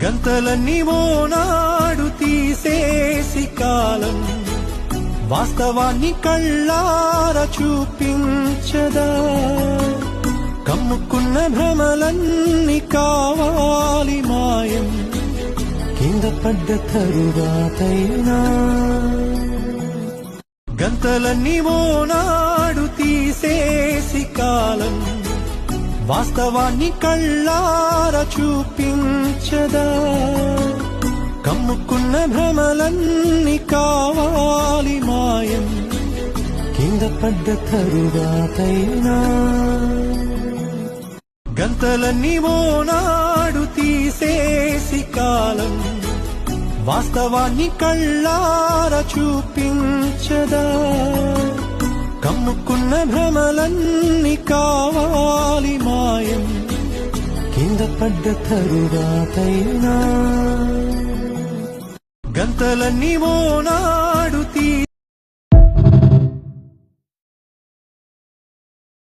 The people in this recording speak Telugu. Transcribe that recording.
గంతలన్నీ ఓనాడు తీసేసి కాలం వాస్తవాన్ని కళ్ళార చూపించదా. కమ్ముకున్న భ్రమలన్నీ కావాలి మాయం, కింద పడ్డ తరువాతైనా. గంతలన్నీ ఓనాడు తీసేసి కాలం వాస్తవాన్ని కళ్ళార చూపించదా. కమ్ముకున్న భ్రమలన్నీ కావాలి మాయం, కింద పడ్డ తరువాతైనా. గంతలన్నీ ఓనాడు తీసేసి కాలం వాస్తవాన్ని కళ్ళార చూపించదా. కమ్ముకున్న భ్రమలన్నీ కావాలి మాయం, కింద పడ్డ తరువాతైనా. గంతలన్నీ ఓనా